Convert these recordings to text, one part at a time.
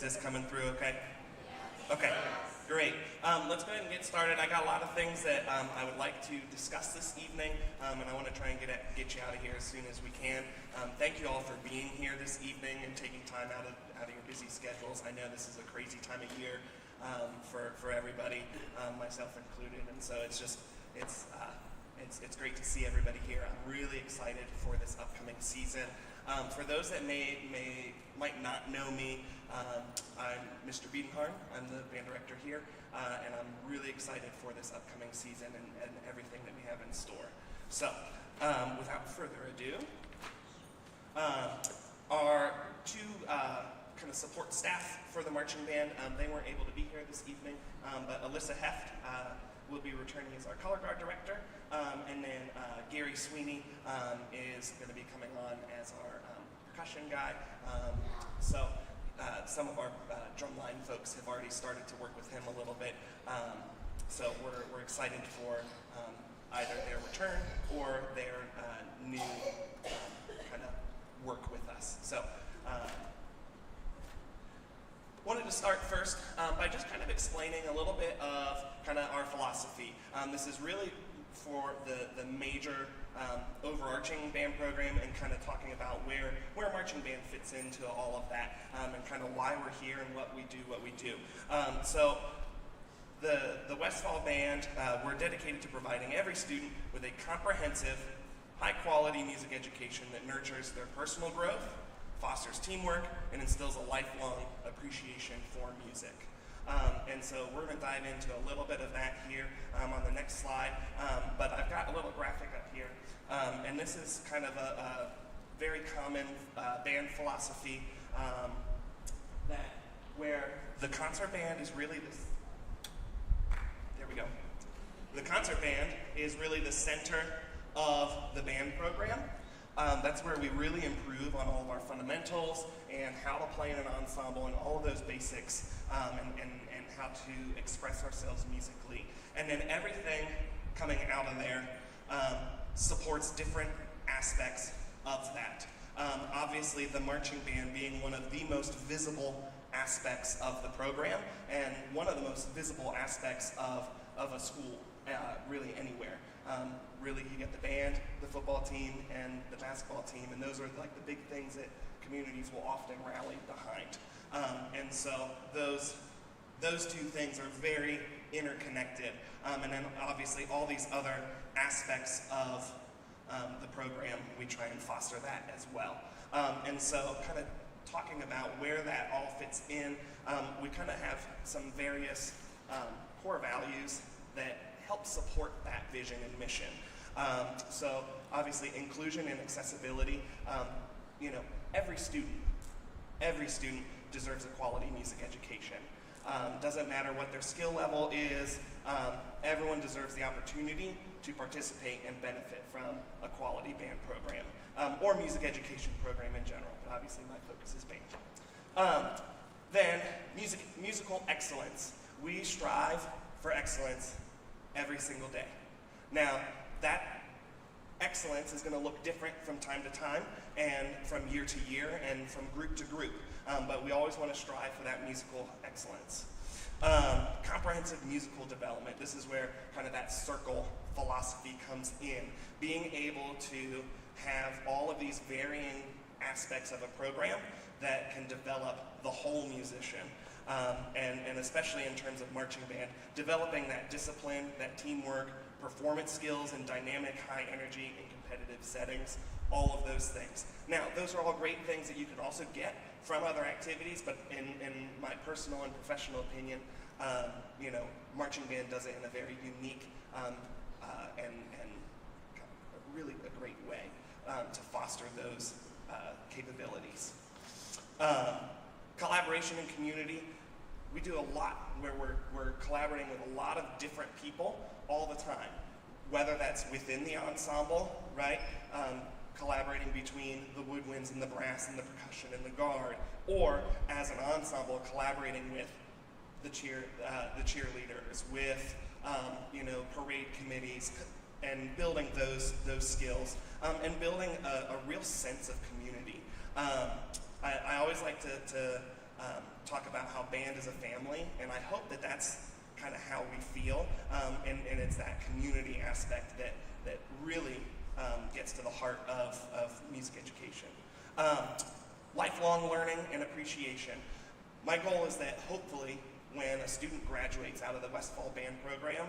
this coming through okay? Okay, great. Let's go ahead and get started. I got a lot of things that I would like to discuss this evening, and I want to try and get you out of here as soon as we can. Thank you all for being here this evening and taking time out of your busy schedules. I know this is a crazy time of year for everybody, myself included, and so it's great to see everybody here. I'm really excited for this upcoming season. For those that might not know me, I'm Mr. Biedenharn. I'm the band director here, and I'm really excited for this upcoming season and everything that we have in store. So, without further ado, our two kind of support staff for the marching band, they weren't able to be here this evening, but Alyssa Heft will be returning as our color guard director, and then Gary Sweeney is going to be coming on as our percussion guy. Some of our drumline folks have already started to work with him a little bit, so we're excited for either their return or their new kind of work with us. So. Wanted to start first by just kind of explaining a little bit of kind of our philosophy. This is really for the major overarching band program and kind of talking about where marching band fits into all of that and kind of why we're here and what we do. So the Westfall Band, we're dedicated to providing every student with a comprehensive, high-quality music education that nurtures their personal growth, fosters teamwork, and instills a lifelong appreciation for music. And so we're going to dive into a little bit of that here on the next slide, but I've got a little graphic up here, and this is kind of a very common band philosophy where the concert band is really this. There we go. The concert band is really the center of the band program. That's where we really improve on all of our fundamentals and how to play in an ensemble and all of those basics and how to express ourselves musically. And then everything coming out of there supports different aspects of that. Obviously, the marching band being one of the most visible aspects of the program and one of the most visible aspects of a school, really anywhere. Really, you get the band, the football team, and the basketball team, and those are like the big things that communities will often rally behind. And so those two things are very interconnected. And then obviously all these other aspects of the program, we try and foster that as well. And so kind of talking about where that all fits in, we kind of have some various core values that help support that vision and mission. So obviously inclusion and accessibility, every student deserves a quality music education. Doesn't matter what their skill level is, everyone deserves the opportunity to participate and benefit from a quality band program, or music education program in general, but obviously my focus is band. Then musical excellence. We strive for excellence every single day. Now, that excellence is going to look different from time to time and from year to year and from group to group, but we always want to strive for that musical excellence. Comprehensive musical development. This is where kind of that circle philosophy comes in. Being able to have all of these varying aspects of a program that can develop the whole musician. And especially in terms of marching band, developing that discipline, that teamwork, performance skills, and dynamic high energy in competitive settings, all of those things. Now, those are all great things that you can also get from other activities, but in my personal and professional opinion, marching band does it in a very unique and really a great way to foster those capabilities. Collaboration and community. We do a lot where we're collaborating with a lot of different people all the time, whether that's within the ensemble, right? Collaborating between the woodwinds and the brass and the percussion and the guard, or as an ensemble collaborating with the cheerleaders, with parade committees, and building those skills, and building a real sense of community. I always like to talk about how band is a family, and I hope that that's kind of how we feel, and it's that community aspect that really gets to the heart of music education. Lifelong learning and appreciation. My goal is that hopefully when a student graduates out of the Westfall Band program,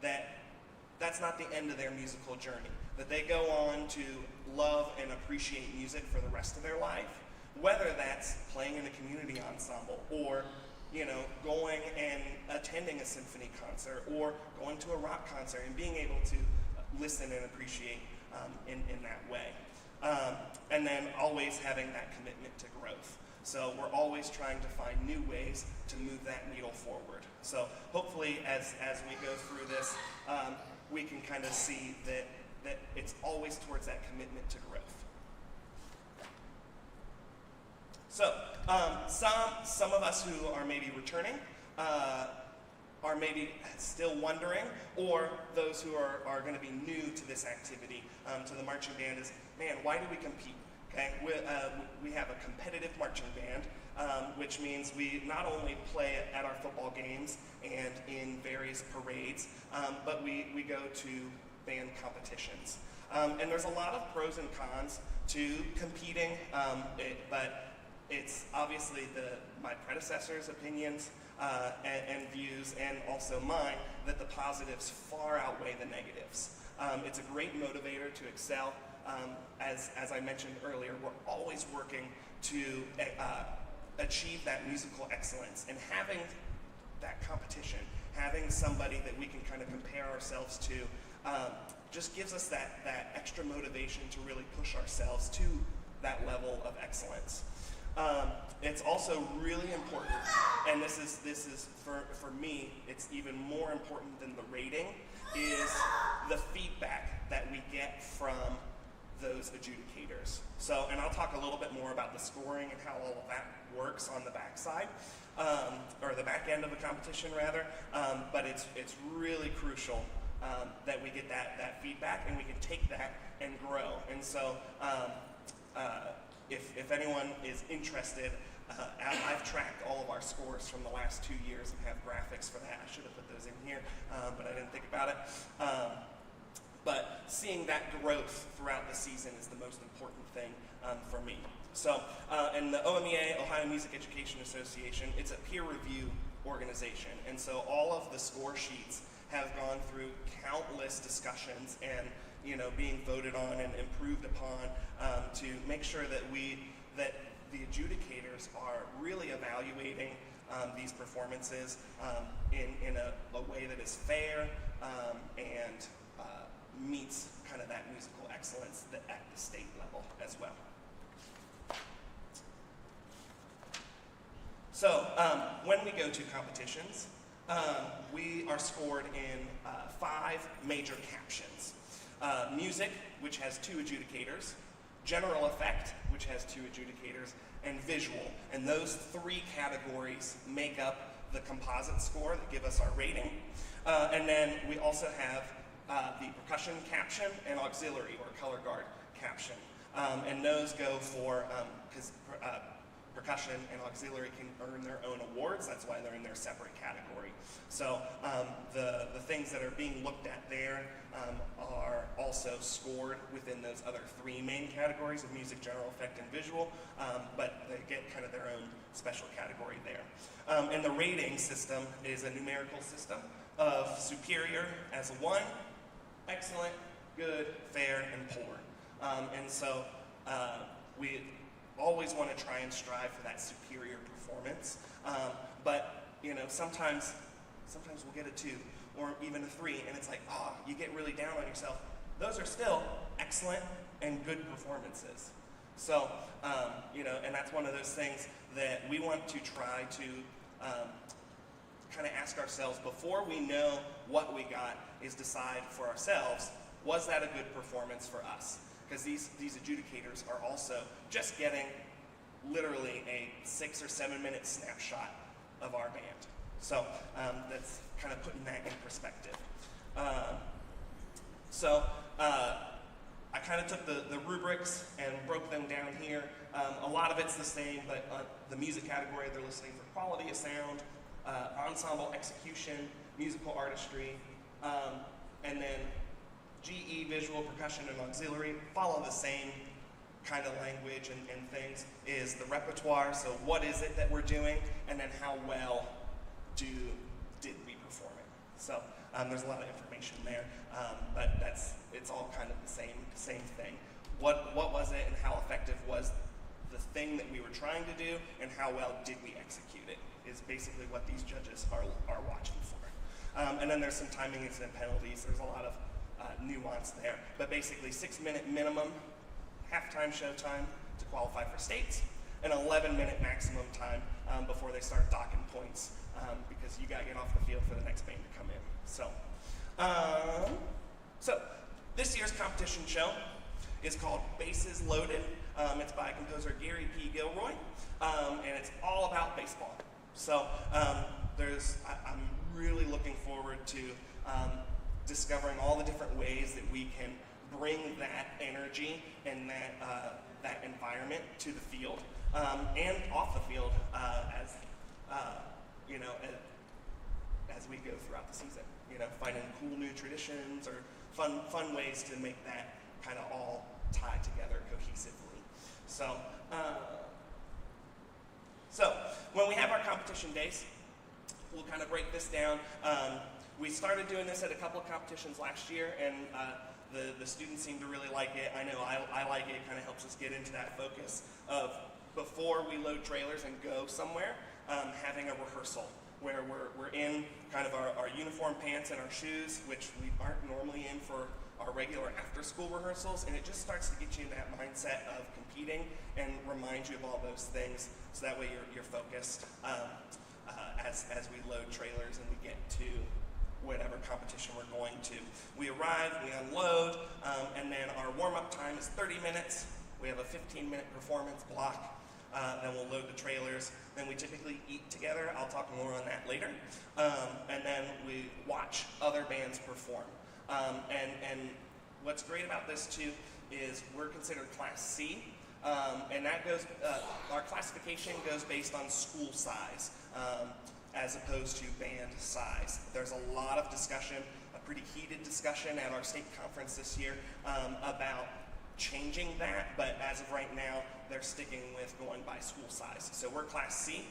that's not the end of their musical journey, that they go on to love and appreciate music for the rest of their life, whether that's playing in a community ensemble or going and attending a symphony concert or going to a rock concert and being able to listen and appreciate in that way. And then always having that commitment to growth. So we're always trying to find new ways to move that needle forward. So hopefully as we go through this, we can kind of see that it's always towards that commitment to growth. So some of us who are maybe returning are maybe still wondering, or those who are going to be new to this activity, to the marching band is, man, why do we compete? Okay, we have a competitive marching band, which means we not only play at our football games and in various parades, but we go to band competitions. And there's a lot of pros and cons to competing, but it's obviously my predecessors' opinions and views, and also mine, that the positives far outweigh the negatives. It's a great motivator to excel. As I mentioned earlier, we're always working to achieve that musical excellence, and having that competition, having somebody that we can kind of compare ourselves to, just gives us that extra motivation to really push ourselves to that level of excellence. It's also really important, and this is for me, it's even more important than the rating, is the feedback that we get from those adjudicators. So, and I'll talk a little bit more about the scoring and how all of that works on the backside, or the back end of the competition rather, but it's really crucial that we get that feedback, and we can take that and grow. And so if anyone is interested, I've tracked all of our scores from the last 2 years and have graphics for that. I should have put those in here, but I didn't think about it. But seeing that growth throughout the season is the most important thing for me. So, and the OMEA, Ohio Music Education Association, it's a peer review organization. And so all of the score sheets have gone through countless discussions and being voted on and improved upon to make sure that the adjudicators are really evaluating these performances in a way that is fair and meets kind of that musical excellence at the state level as well. So when we go to competitions, we are scored in 5 major captions. Music, which has 2 adjudicators, general effect, which has 2 adjudicators, and visual. And those 3 categories make up the composite score that give us our rating. And then we also have the percussion caption and auxiliary or color guard caption. And those go for, because percussion and auxiliary can earn their own awards, that's why they're in their separate category. So the things that are being looked at there are also scored within those other 3 main categories of music, general effect, and visual, but they get kind of their own special category there. And the rating system is a numerical system of superior as 1, excellent, good, fair, and poor. And so we always want to try and strive for that superior performance, but sometimes we'll get a 2 or even a 3, and it's like, you get really down on yourself. Those are still excellent and good performances. So, and that's one of those things that we want to try to kind of ask ourselves before we know what we got, is decide for ourselves, was that a good performance for us? Because these adjudicators are also just getting literally a 6 or 7 minute snapshot of our band. So that's kind of putting that in perspective. I kind of took the rubrics and broke them down here. A lot of it's the same, but the music category, they're listening for quality of sound, ensemble execution, musical artistry, and then GE, visual, percussion, and auxiliary, follow the same kind of language and things, is the repertoire. So what is it that we're doing, and then how well did we perform it? So there's a lot of information there, but it's all kind of the same thing. What was it, and how effective was the thing that we were trying to do, and how well did we execute it, is basically what these judges are watching for. And then there's some timings and penalties. There's a lot of nuance there, but basically 6-minute minimum halftime show time to qualify for states, and 11-minute maximum time before they start docking points, because you got to get off the field for the next band to come in. So this year's competition show is called Bases Loaded. It's by composer Gary P. Gilroy, and it's all about baseball. So I'm really looking forward to discovering all the different ways that we can bring that energy and that environment to the field and off the field as we go throughout the season. Finding cool new traditions or fun ways to make that kind of all tie together cohesively. So when we have our competition days, we'll kind of break this down. We started doing this at a couple of competitions last year, and the students seem to really like it. I know I like it. It kind of helps us get into that focus of, before we load trailers and go somewhere, having a rehearsal where we're in kind of our uniform pants and our shoes, which we aren't normally in for our regular after-school rehearsals, and it just starts to get you in that mindset of competing and remind you of all those things, so that way you're focused as we load trailers and we get to whatever competition we're going to. We arrive, we unload, and then our warm-up time is 30 minutes. We have a 15-minute performance block. Then we'll load the trailers. Then we typically eat together. I'll talk more on that later. And then we watch other bands perform. And what's great about this too is we're considered Class C, and that goes, our classification goes based on school size, as opposed to band size. There's a lot of discussion, a pretty heated discussion at our state conference this year about changing that, but as of right now, they're sticking with going by school size. So we're Class C,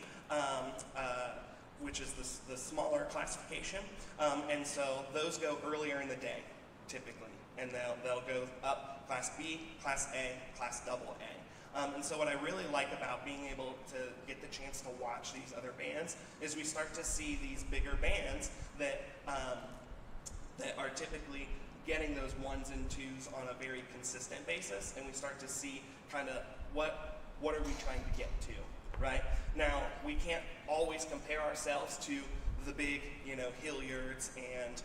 which is the smaller classification, and so those go earlier in the day, typically, and they'll go up Class B, Class A, Class AA. And so what I really like about being able to get the chance to watch these other bands is we start to see these bigger bands that are typically getting those 1s and 2s on a very consistent basis, and we start to see kind of what are we trying to get to, right? Now, we can't always compare ourselves to the big, Hilliards and,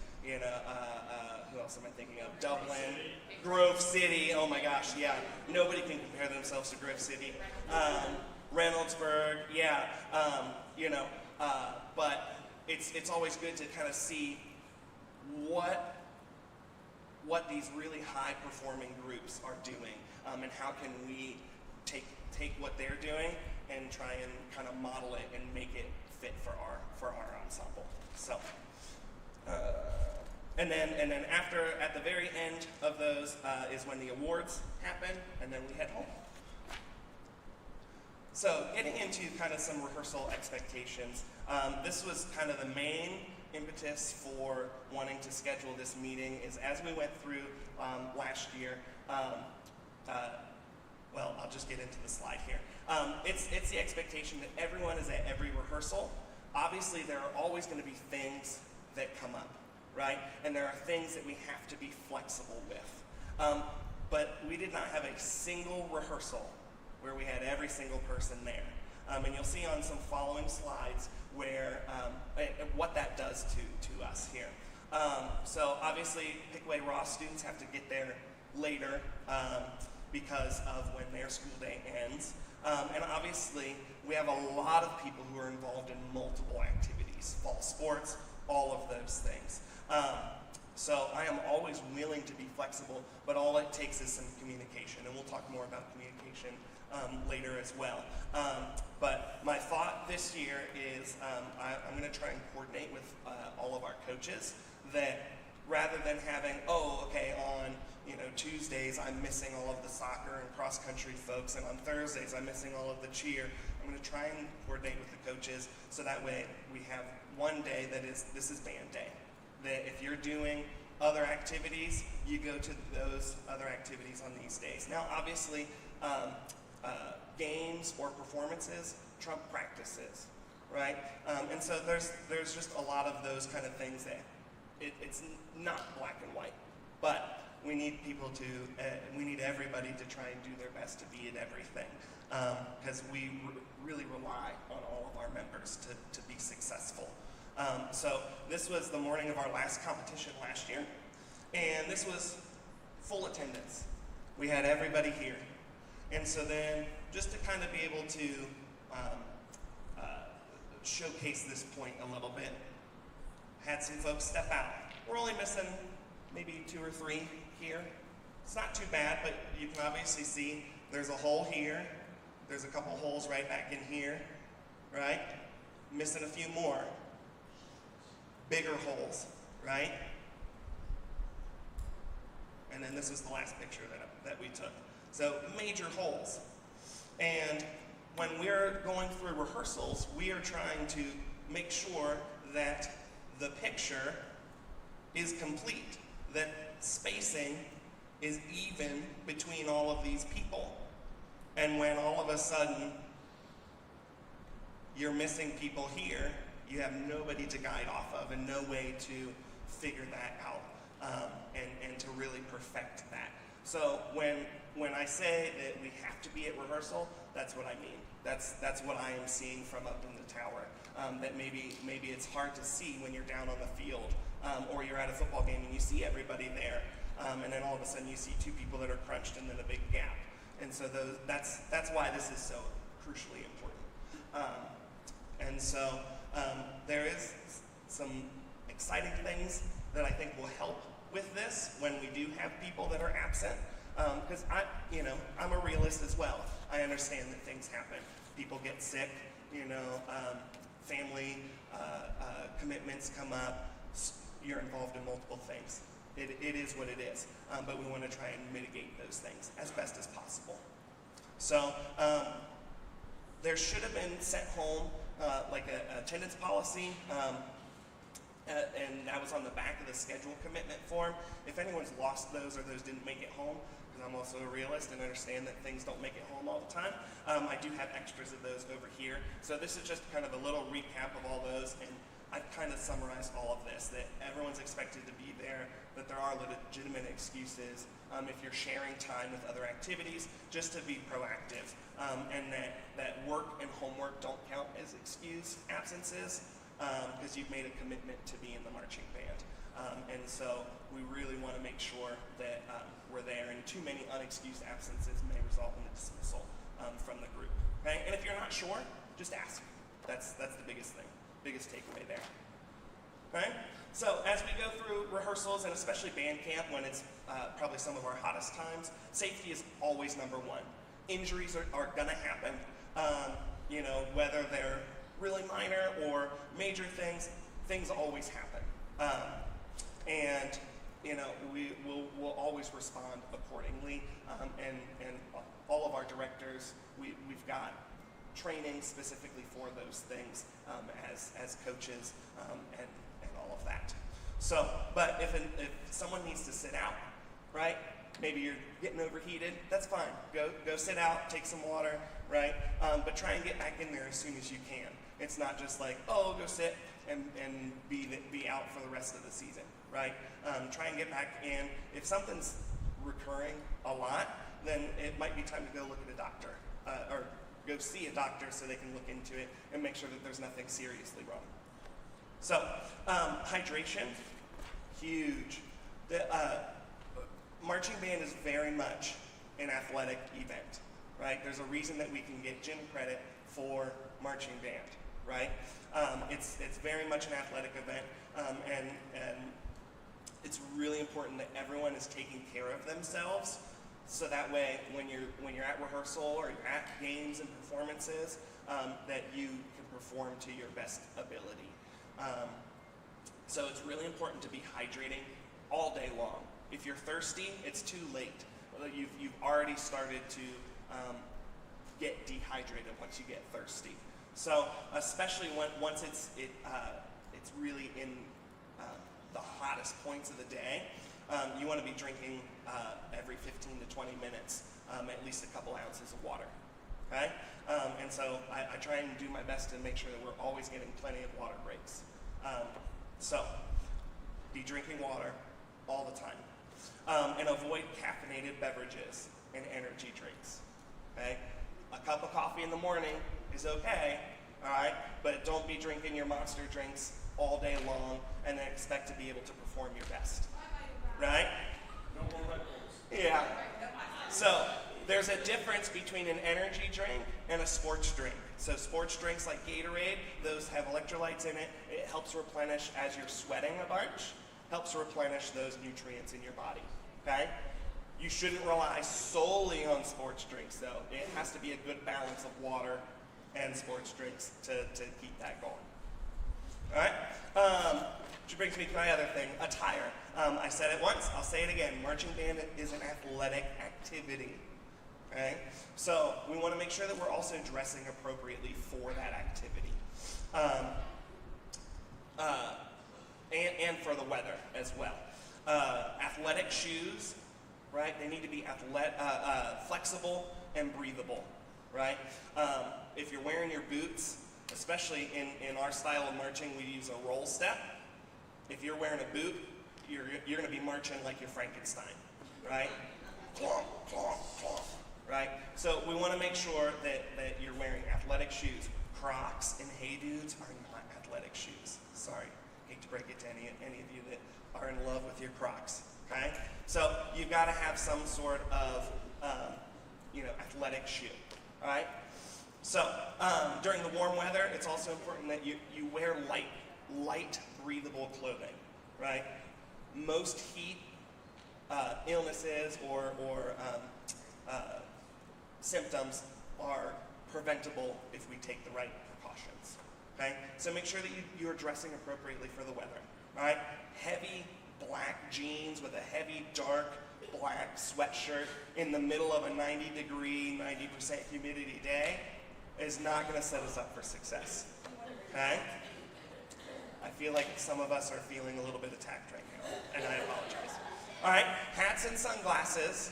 who else am I thinking of? Dublin, Grove City, oh my gosh, yeah. Nobody can compare themselves to Grove City. Reynoldsburg, yeah, but it's always good to kind of see what these really high-performing groups are doing, and how can we take what they're doing and try and kind of model it and make it fit for our ensemble. So, and then after, at the very end of those, is when the awards happen, and then we head home. So, getting into kind of some rehearsal expectations, this was kind of the main impetus for wanting to schedule this meeting, is as we went through last year, well, I'll just get into the slide here. It's the expectation that everyone is at every rehearsal. Obviously, there are always going to be things that come up, right? And there are things that we have to be flexible with. But we did not have a single rehearsal where we had every single person there. And you'll see on some following slides where what that does to us here. So obviously, Pickaway Ross students have to get there later because of when their school day ends. And obviously, we have a lot of people who are involved in multiple activities, fall sports, all of those things. So I am always willing to be flexible, but all it takes is some communication, and we'll talk more about communication later as well. But my thought this year is I'm going to try and coordinate with all of our coaches that rather than having, on Tuesdays I'm missing all of the soccer and cross country folks, and on Thursdays I'm missing all of the cheer. I'm going to try and coordinate with the coaches so that way we have one day this is band day. That if you're doing other activities, you go to those other activities on these days. Now, obviously, games or performances trump practices, right? And so there's just a lot of those kind of things that it's not black and white, but we need people we need everybody to try and do their best to be at everything, because we really rely on all of our members to be successful. So this was the morning of our last competition last year, and this was full attendance. We had everybody here. And so then, just to kind of be able to showcase this point a little bit, had some folks step out. We're only missing maybe 2 or 3 here. It's not too bad, but you can obviously see there's a hole here. There's a couple holes right back in here, right? Missing a few more. Bigger holes, right? And then this is the last picture that we took. So major holes. And when we're going through rehearsals, we are trying to make sure that the picture is complete, that spacing is even between all of these people. And when all of a sudden you're missing people here, you have nobody to guide off of and no way to figure that out and to really perfect that. So when I say that we have to be at rehearsal, that's what I mean. That's what I am seeing from up in the tower. That maybe it's hard to see when you're down on the field, or you're at a football game and you see everybody there, and then all of a sudden you see 2 people that are crunched and then a big gap. And so that's why this is so crucially important. And so there is some exciting things that I think will help with this when we do have people that are absent. Because I'm a realist as well. I understand that things happen. People get sick, family commitments come up. You're involved in multiple things. It is what it is. But we want to try and mitigate those things as best as possible. So there should have been sent home like an attendance policy, and that was on the back of the schedule commitment form. If anyone's lost those or those didn't make it home, because I'm also a realist and understand that things don't make it home all the time, I do have extras of those over here. So this is just kind of a little recap of all those, and I've kind of summarized all of this, that everyone's expected to be there, that there are legitimate excuses, if you're sharing time with other activities, just to be proactive, and that work and homework don't count as excused absences, because you've made a commitment to be in the marching band. And so we really want to make sure that we're there, and too many unexcused absences may result in a dismissal from the group. Okay? And if you're not sure, just ask. That's the biggest thing, biggest takeaway there. Okay? So as we go through rehearsals, and especially band camp when it's probably some of our hottest times, safety is always number one. Injuries are going to happen, whether they're really minor or major things always happen. And we'll always respond accordingly. And all of our directors, we've got training specifically for those things as coaches and all of that. So, but if someone needs to sit out, right? Maybe you're getting overheated, that's fine. Go sit out, take some water, right? But try and get back in there as soon as you can. It's not just like, go sit and be out for the rest of the season, right? Try and get back in. If something's recurring a lot, then it might be time to go look at a doctor, or go see a doctor so they can look into it and make sure that there's nothing seriously wrong. So, hydration, huge. The marching band is very much an athletic event, right? There's a reason that we can get gym credit for marching band, right? It's very much an athletic event, and It's really important that everyone is taking care of themselves, so that way when you're at rehearsal or you're at games and performances, that you can perform to your best ability. So it's really important to be hydrating all day long. If you're thirsty, it's too late. You've already started to get dehydrated once you get thirsty. So especially once it's really in the hottest points of the day, you want to be drinking every 15 to 20 minutes at least a couple ounces of water. Okay? And so I try and do my best to make sure that we're always getting plenty of water breaks. So be drinking water all the time. And avoid caffeinated beverages and energy drinks. Okay? A cup of coffee in the morning is okay, all right? But don't be drinking your monster drinks all day long and then expect to be able to perform your best. Right? No more Red Bulls. Yeah. So there's a difference between an energy drink and a sports drink. So sports drinks like Gatorade, those have electrolytes in it. It helps replenish as you're sweating a bunch, helps replenish those nutrients in your body. Okay? You shouldn't rely solely on sports drinks though. It has to be a good balance of water and sports drinks to keep that going. All right? Which brings me to my other thing, attire. I said it once, I'll say it again. Marching band is an athletic activity. Okay? So we want to make sure that we're also dressing appropriately for that activity. And for the weather as well. Athletic shoes, right? They need to be flexible and breathable, right? If you're wearing your boots, especially in our style of marching, we use a roll step. If you're wearing a boot, you're going to be marching like you're Frankenstein, right? Clomp, clomp, clomp, right? So we want to make sure that you're wearing athletic shoes. Crocs and Hey Dudes are not athletic shoes. Sorry, hate to break it to any of you that are in love with your Crocs, okay? So you've got to have some sort of athletic shoe, all right? So during the warm weather, it's also important that you wear light, breathable clothing, right? Most heat illnesses or symptoms are preventable if we take the right precautions, okay? So make sure that you're dressing appropriately for the weather, all right? Heavy black jeans with a heavy dark black sweatshirt in the middle of a 90-degree, 90% humidity day is not going to set us up for success, okay? I feel like some of us are feeling a little bit attacked right now, and I apologize. All right, hats and sunglasses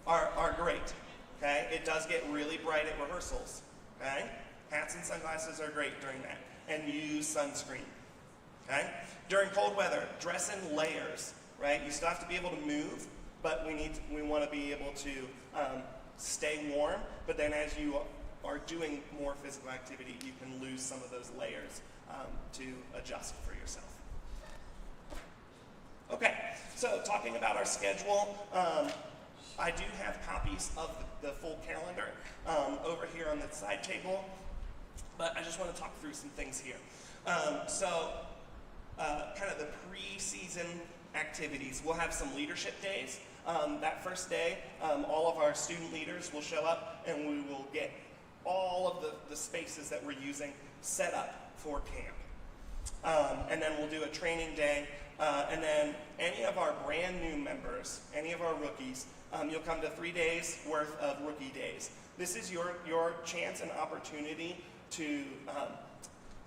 are great, okay? It does get really bright at rehearsals, okay? Hats and sunglasses are great during that, and use sunscreen, okay? During cold weather, dress in layers, right? You still have to be able to move, but we want to be able to stay warm, but then as you are doing more physical activity, you can lose some of those layers to adjust for yourself. Okay, so talking about our schedule, I do have copies of the full calendar over here on the side table, but I just want to talk through some things here. Kind of the pre-season activities. We'll have some leadership days. That first day, all of our student leaders will show up and we will get all of the spaces that we're using set up for camp. And then we'll do a training day. And then any of our brand new members, any of our rookies, you'll come to 3 days worth of rookie days. This is your chance and opportunity to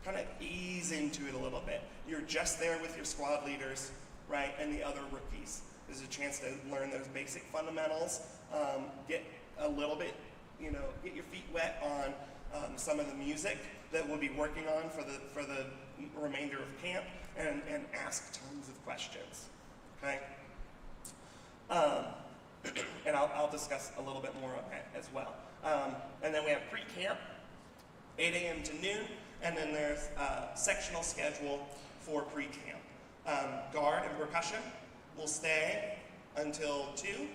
kind of ease into it a little bit. You're just there with your squad leaders, right, and the other rookies. There's a chance to learn those basic fundamentals, get a little bit, get your feet wet on some of the music that we'll be working on for the remainder of camp, and ask tons of questions, okay? And I'll discuss a little bit more on that as well. And then we have pre-camp, 8 a.m. to noon, and then there's a sectional schedule for pre-camp. Guard and percussion will stay until 2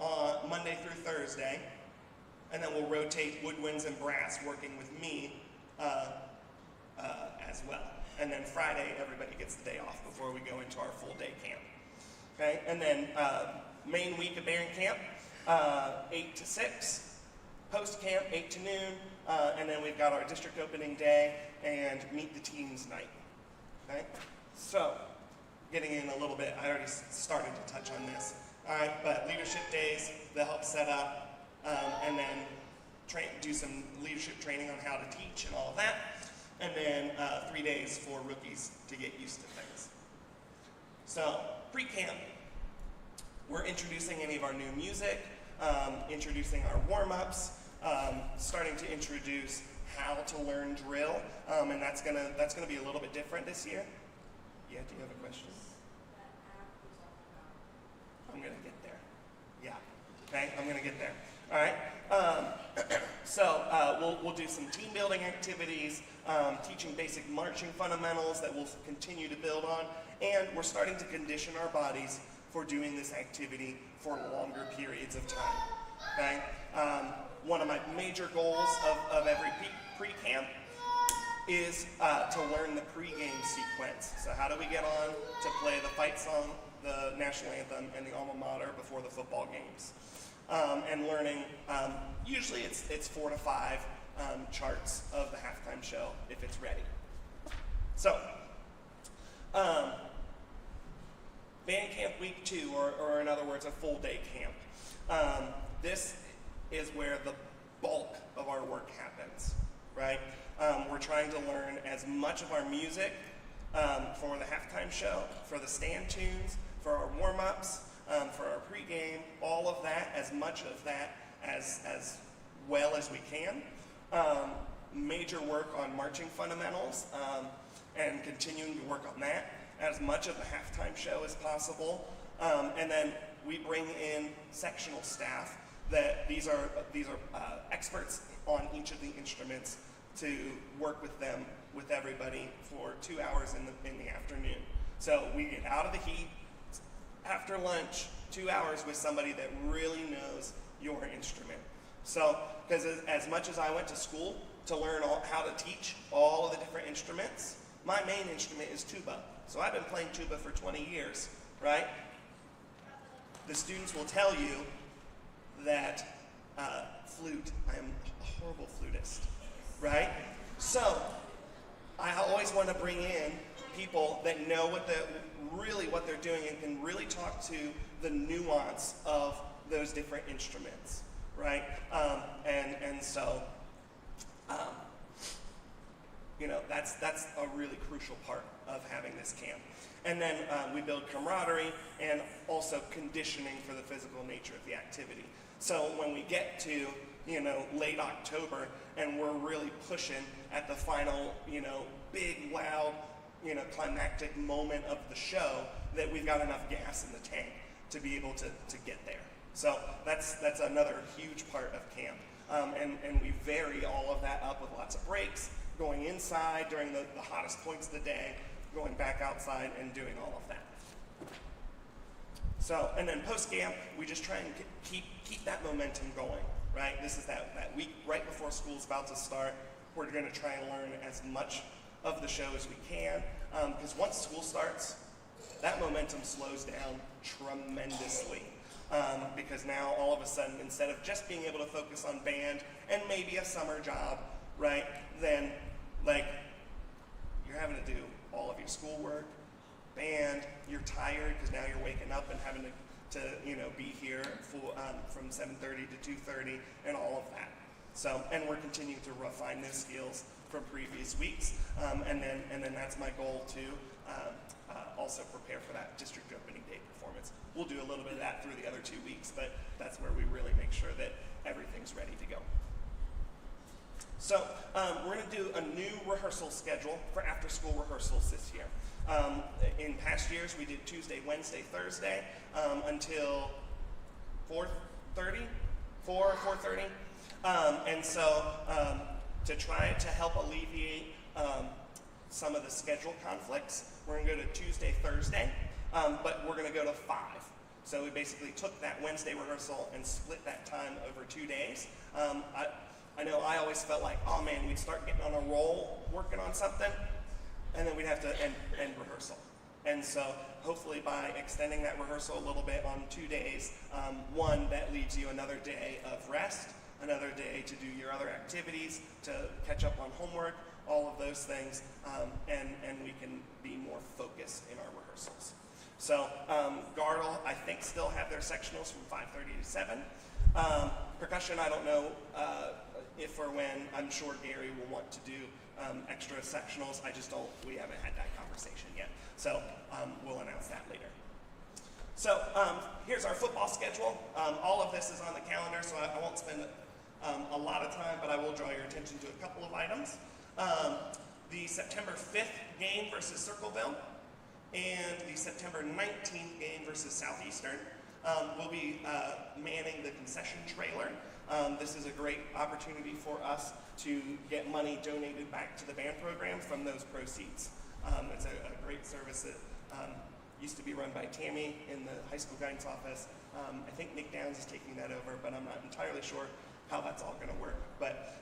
on Monday through Thursday, and then we'll rotate woodwinds and brass working with me as well. And then Friday, everybody gets the day off before we go into our full day camp. Okay, and then main week of band camp, 8 to 6. Post camp, 8 to noon. And then we've got our district opening day and meet the teams night. Okay, so getting in a little bit, I already started to touch on this. All right, but leadership days, they'll help set up, and then do some leadership training on how to teach and all of that. And then 3 days for rookies to get used to things. So, pre-camp, we're introducing any of our new music, introducing our warm-ups, starting to introduce how to learn drill, and that's gonna be a little bit different this year. Yeah, do you have a question? I'm gonna get there. Yeah. Okay, I'm gonna get there. All right. So we'll do some team building activities, teaching basic marching fundamentals that we'll continue to build on, and we're starting to condition our bodies for doing this activity for longer periods of time. Okay. One of my major goals of every pre-camp is to learn the pre-game sequence. So how do we get on to play the fight song, the national anthem, and the alma mater before the football games? And learning, usually it's 4 to 5 charts of the halftime show if it's ready. So, band camp week 2, or in other words, a full day camp. This is where the bulk of our work happens, right? We're trying to learn as much of our music for the halftime show, for the stand tunes, for our warm-ups, for our pregame, all of that, as much of that as well as we can. Major work on marching fundamentals, and continuing to work on that as much of the halftime show as possible. And then we bring in sectional staff that these are experts on each of the instruments to work with them, with everybody for 2 hours in the afternoon. So we get out of the heat, after lunch, 2 hours with somebody that really knows your instrument. So, because as much as I went to school to learn how to teach all of the different instruments, my main instrument is tuba. So I've been playing tuba for 20 years, right? The students will tell you that flute, I am a horrible flutist, right? So I always want to bring in people that know what they're doing and can really talk to the nuance of those different instruments, right? So that's a really crucial part of having this camp. And then we build camaraderie and also conditioning for the physical nature of the activity. So when we get to late October and we're really pushing at the final big loud climactic moment of the show, that we've got enough gas in the tank to be able to get there. So that's another huge part of camp. And we vary all of that up with lots of breaks, going inside during the hottest points of the day, going back outside and doing all of that. So, and then post-camp, we just try and keep that momentum going, right? This is that week right before school's about to start. We're going to try and learn as much of the show as we can, because once school starts, that momentum slows down tremendously. Because now all of a sudden, instead of just being able to focus on band and maybe a summer job, right, then you're having to do all of your schoolwork, band, you're tired because now you're waking up and having to be here from 7:30 to 2:30 and all of that. So, and we're continuing to refine those skills from previous weeks, and then that's my goal to also prepare for that district opening day performance. We'll do a little bit of that through the other 2 weeks, but that's where we really make sure that everything's ready to go. So we're going to do a new rehearsal schedule for after-school rehearsals this year. In past years, we did Tuesday, Wednesday, Thursday until 4:30. And so to try to help alleviate some of the schedule conflicts, we're going to go to Tuesday, Thursday, but we're going to go to 5. So we basically took that Wednesday rehearsal and split that time over 2 days. I know I always felt like, oh man, we'd start getting on a roll, working on something, and then we'd have to end rehearsal. And so hopefully by extending that rehearsal a little bit on 2 days, one, that leaves you another day of rest, another day to do your other activities, to catch up on homework, all of those things, and we can be more focused in our rehearsals. So Gardel, I think, still have their sectionals from 5:30 to 7. Percussion, I don't know if or when. I'm sure Gary will want to do extra sectionals. We haven't had that conversation yet. So we'll announce that later. So here's our football schedule. All of this is on the calendar, so I won't spend a lot of time, but I will draw your attention to a couple of items. The September 5th game versus Circleville and the September 19th game versus Southeastern. We'll be manning the concession trailer. This is a great opportunity for us to get money donated back to the band program from those proceeds. It's a great service that used to be run by Tammy in the high school guidance office. I think Nick Downs is taking that over, but I'm not entirely sure how that's all going to work. But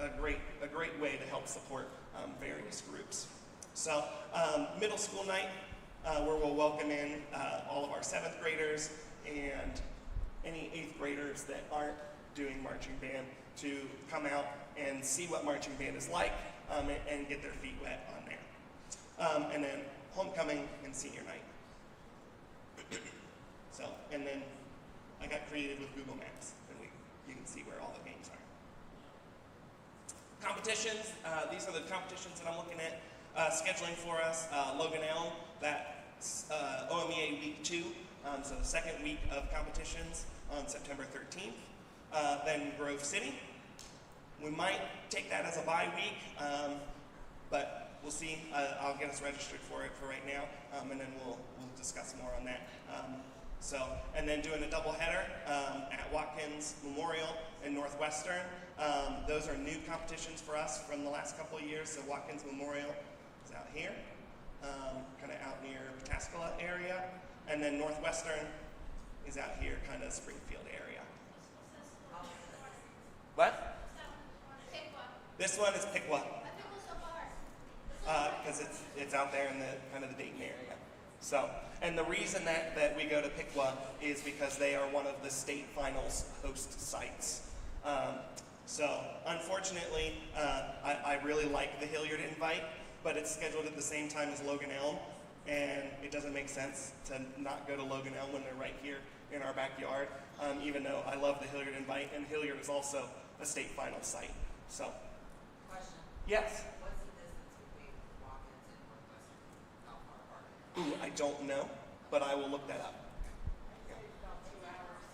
a great way to help support various groups. So middle school night, where we'll welcome in all of our 7th graders and any 8th graders that aren't doing marching band to come out and see what marching band is like and get their feet wet on there. And then homecoming and senior night. So, and then I got creative with Google Maps, and you can see where all the games are. Competitions, these are the competitions that I'm looking at scheduling for us. Logan Elm, that's OMEA week 2, so the second week of competitions on September 13th. Then Grove City. We might take that as a bye week, but we'll see. I'll get us registered for it for right now, and then we'll discuss more on that. And then doing a doubleheader at Watkins Memorial and Northwestern. Those are new competitions for us from the last couple of years. So Watkins Memorial is out here, kind of out near Pataskala area, and then Northwestern is out here, kind of Springfield area. What? This one is Piqua. Because it's out there in the kind of the Dayton area. So, and the reason that we go to Piqua is because they are one of the state finals host sites. So, unfortunately, I really like the Hilliard invite, but it's scheduled at the same time as Logan Elm, and it doesn't make sense to not go to Logan Elm when they're right here in our backyard, even though I love the Hilliard invite, and Hilliard is also a state final site. So, question. Yes? What's the distance between Watkins and Northwestern? How far apart are they? Ooh, I don't know, but I will look that up. About 2 hours.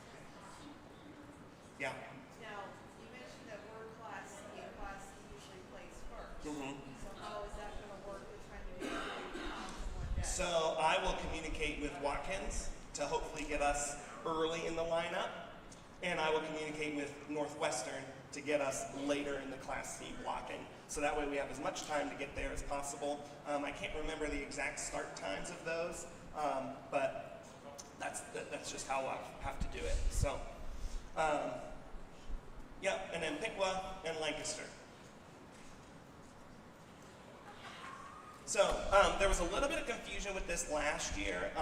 Yeah. Now, you mentioned that we're Class C, and Class C usually plays first. Mm-hmm. So how is that going to work with trying to get everybody on one day? So I will communicate with Watkins to hopefully get us early in the lineup, and I will communicate with Northwestern to get us later in the Class C blocking. So that way we have as much time to get there as possible. I can't remember the exact start times of those, but that's just how I have to do it. So, yeah, and then Piqua and Lancaster. So there was a little bit of confusion with this last year,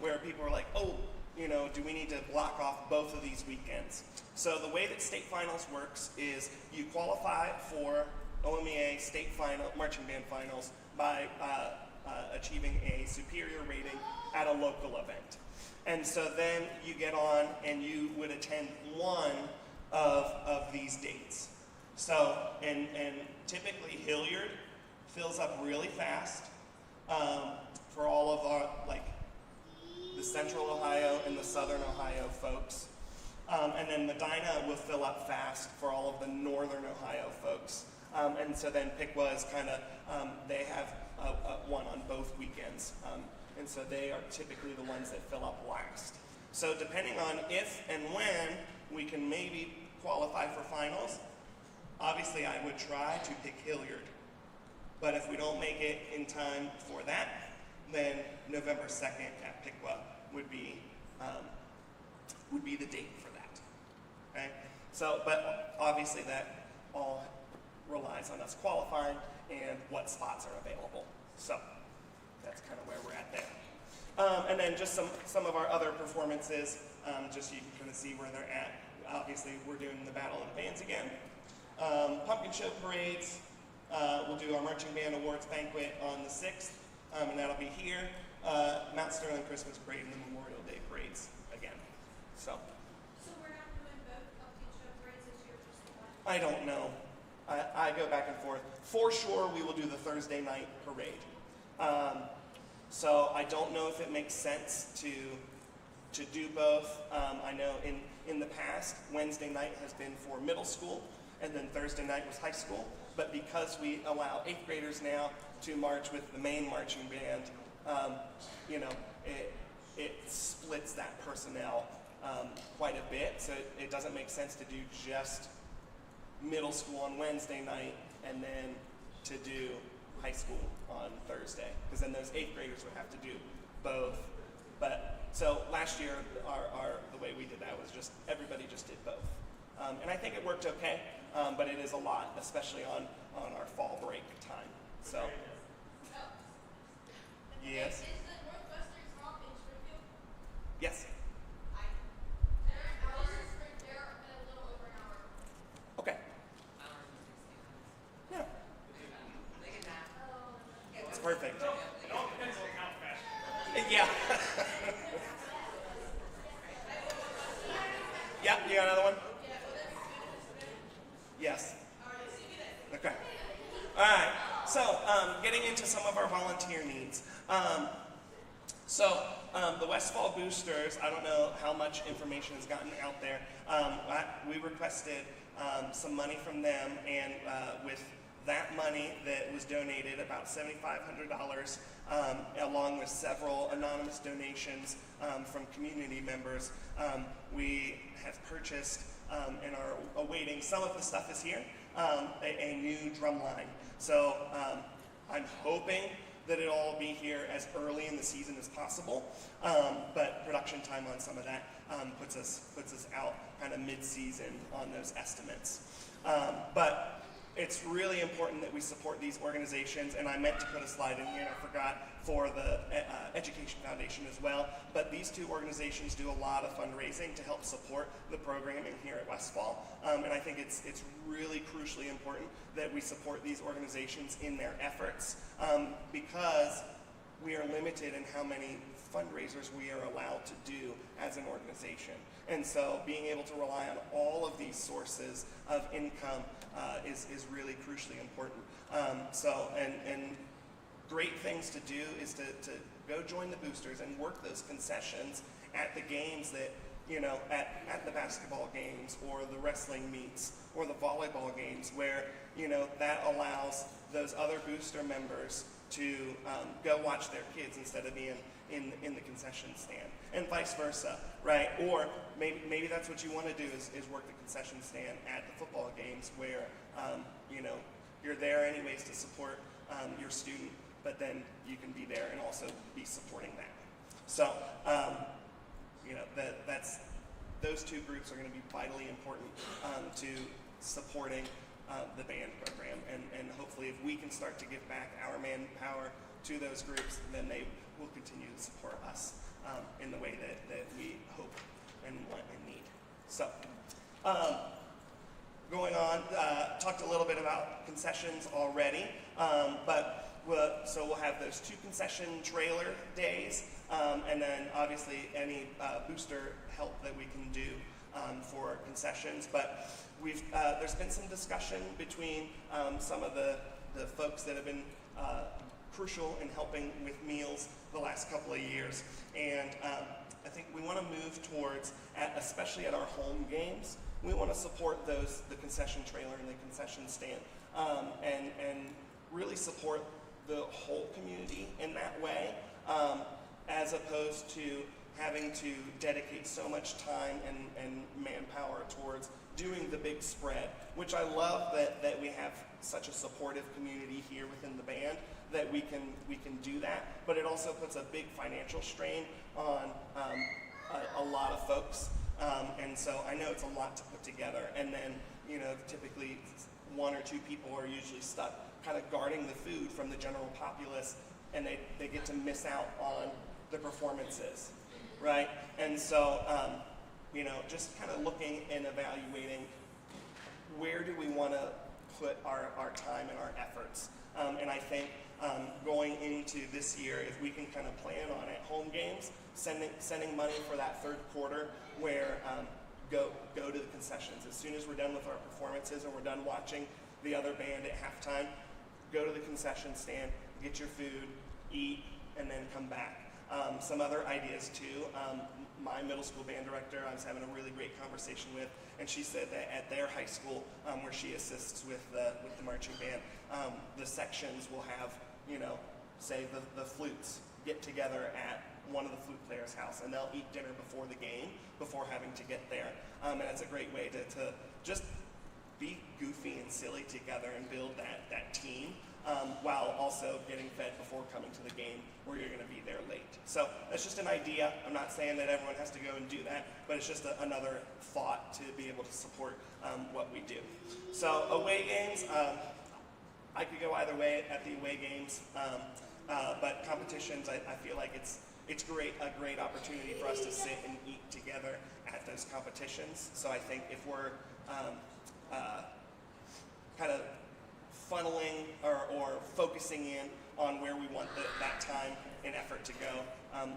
where people were like, oh, do we need to block off both of these weekends? So the way that state finals works is you qualify for OMEA state final marching band finals by achieving a superior rating at a local event. And so then you get on and you would attend one of these dates. So, and typically Hilliard fills up really fast for all of our, like, the Central Ohio and the Southern Ohio folks. And then Medina will fill up fast for all of the Northern Ohio folks. And so then Piqua is kind of, they have one on both weekends. And so they are typically the ones that fill up last. So depending on if and when we can maybe qualify for finals, obviously I would try to pick Hilliard. But if we don't make it in time for that, then November 2nd at Piqua would be the date for that. Okay? So, but obviously that all relies on us qualifying and what spots are available. So, that's kind of where we're at there. And then just some of our other performances, just so you can kind of see where they're at. Obviously, we're doing the Battle of the Bands again. Pumpkin show parades. We'll do our Marching Band Awards banquet on the 6th, and that'll be here. Mount Sterling Christmas Parade and the Memorial Day parades again. So we're not doing both pumpkin show parades this year, just the one? I don't know. I go back and forth. For sure, we will do the Thursday night parade. So I don't know if it makes sense to do both. I know in the past, Wednesday night has been for middle school, and then Thursday night was high school. But because we allow 8th graders now to march with the main marching band, you know, it splits that personnel quite a bit. So it doesn't make sense to do just middle school on Wednesday night and then to do high school on Thursday, because then those 8th graders would have to do both. But so last year, the way we did that was just everybody just did both, and I think it worked okay. But it is a lot, especially on our fall break time. So yes, Is the Northwestern Swamp in Springfield? yes, They're a little over an hour. okay, Hour and 60 minutes. yeah, They can nap. it's perfect. It all depends on how fast. Yeah. Yeah, you got another one? Yes. Okay. All right. So, getting into some of our volunteer needs. The Westfall Boosters, I don't know how much information has gotten out there. We requested some money from them, and with that money that was donated, about $7,500, along with several anonymous donations from community members, we have purchased and are awaiting, some of the stuff is here, a new drum line. So I'm hoping that it'll all be here as early in the season as possible, but production time on some of that puts us out kind of mid-season on those estimates. But it's really important that we support these organizations, and I meant to put a slide in here, I forgot, for the Education Foundation as well. But these two organizations do a lot of fundraising to help support the programming here at Westfall. And I think it's really crucially important that we support these organizations in their efforts, because we are limited in how many fundraisers we are allowed to do as an organization. And so being able to rely on all of these sources of income is really crucially important. And great things to do is to go join the boosters and work those concessions at the games that, you know, at the basketball games or the wrestling meets or the volleyball games, where, you know, that allows those other booster members to go watch their kids instead of being in the concession stand, and vice versa, right? Or maybe that's what you want to do is work the concession stand at the football games, where you know, you're there anyways to support your student, but then you can be there and also be supporting that. So you know, that's those two groups are going to be vitally important to supporting the band program, and hopefully if we can start to give back our manpower to those groups, then they will continue to support us in the way that we hope and want and need. So going on, talked a little bit about concessions already, so we'll have those 2 concession trailer days, and then obviously any booster help that we can do for concessions. But there's been some discussion between some of the folks that have been crucial in helping with meals the last couple of years, and I think we want to move towards, especially at our home games, we want to support the concession trailer and the concession stand, and really support the whole community in that way, as opposed to having to dedicate so much time and manpower towards doing the big spread, which I love that we have such a supportive community here within the band that we can do that, but it also puts a big financial strain on a lot of folks, and so I know it's a lot to put together, and then, you know, typically 1 or 2 people are usually stuck kind of guarding the food from the general populace and they get to miss out on the performances, right? And so, just kind of looking and evaluating where do we want to put our time and our efforts. And I think going into this year, if we can kind of plan on at home games, sending money for that third quarter where go to the concessions. As soon as we're done with our performances and we're done watching the other band at halftime, go to the concession stand, get your food, eat, and then come back. Some other ideas too. My middle school band director, I was having a really great conversation with, and she said that at their high school, where she assists with the marching band, the sections will have, say the flutes get together at one of the flute players' house, and they'll eat dinner before the game, before having to get there. And it's a great way to just be goofy and silly together and build that team, while also getting fed before coming to the game where you're going to be there late. So that's just an idea. I'm not saying that everyone has to go and do that, but it's just another thought to be able to support what we do. So away games, I could go either way at the away games, but competitions, I feel like it's a great opportunity for us to sit and eat together at those competitions. So I think if we're kind of funneling or focusing in on where we want that time and effort to go,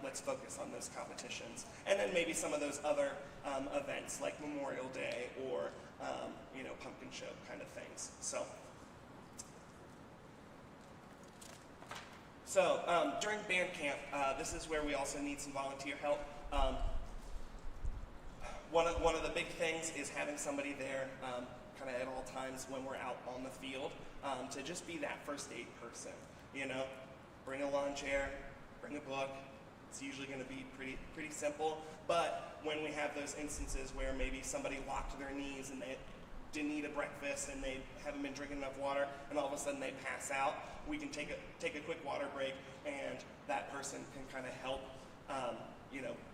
let's focus on those competitions. And then maybe some of those other events like Memorial Day or pumpkin show kind of things. So during band camp, this is where we also need some volunteer help. One of the big things is having somebody there kind of at all times when we're out on the field, to just be that first aid person. Bring a lawn chair, bring a book. It's usually going to be pretty simple. But when we have those instances where maybe somebody locked their knees and they didn't eat a breakfast and they haven't been drinking enough water, and all of a sudden they pass out, we can take a quick water break, and that person can kind of help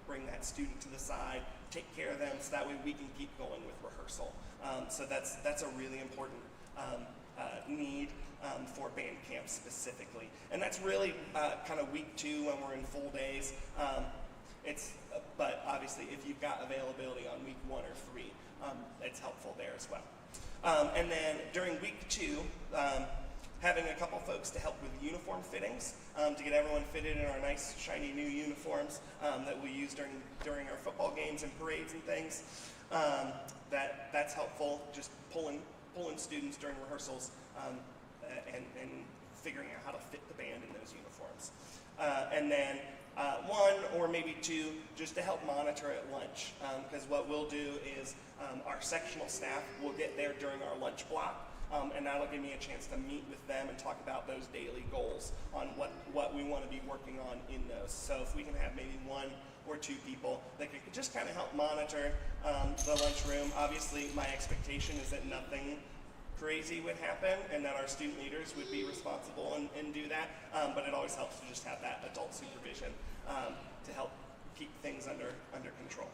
bring that student to the side, take care of them, so that way we can keep going with rehearsal. So that's a really important need for band camp specifically, and that's really kind of week 2 when we're in full days. But obviously if you've got availability on week 1 or 3, it's helpful there as well. And then during week 2, having a couple folks to help with uniform fittings, to get everyone fitted in our nice shiny new uniforms that we use during our football games and parades and things. That's helpful, just pulling students during rehearsals and figuring out how to fit the band in those uniforms. And then 1 or maybe 2 just to help monitor at lunch, because what we'll do is our sectional staff will get there during our lunch block, and that'll give me a chance to meet with them and talk about those daily goals on what we want to be working on in those. So if we can have maybe 1 or 2 people that could just kind of help monitor the lunchroom. Obviously my expectation is that nothing crazy would happen and that our student leaders would be responsible and do that, but it always helps to just have that adult supervision to help keep things under control.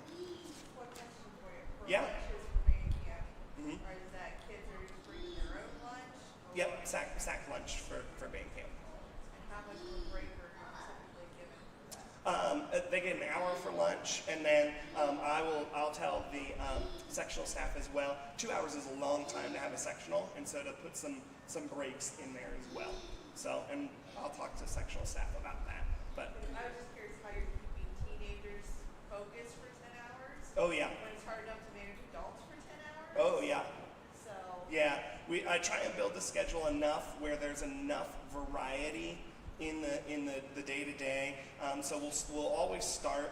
One question for you. For Yeah. lunches for band camp, Mhm. or is that kids are just bringing their own lunch? Or Yep, what? sack lunch for band camp. And how much of a break are you typically given for that? They get an hour for lunch, and then I'll tell the sectional staff as well. 2 hours is a long time to have a sectional, and so to put some breaks in there as well. So, and I'll talk to sectional staff about that. But I was just curious how you're keeping teenagers focused for 10 hours. oh yeah, When it's hard enough to manage adults for 10 hours. oh yeah. So. Yeah, I try and build the schedule enough where there's enough variety in the day-to-day. So we'll always start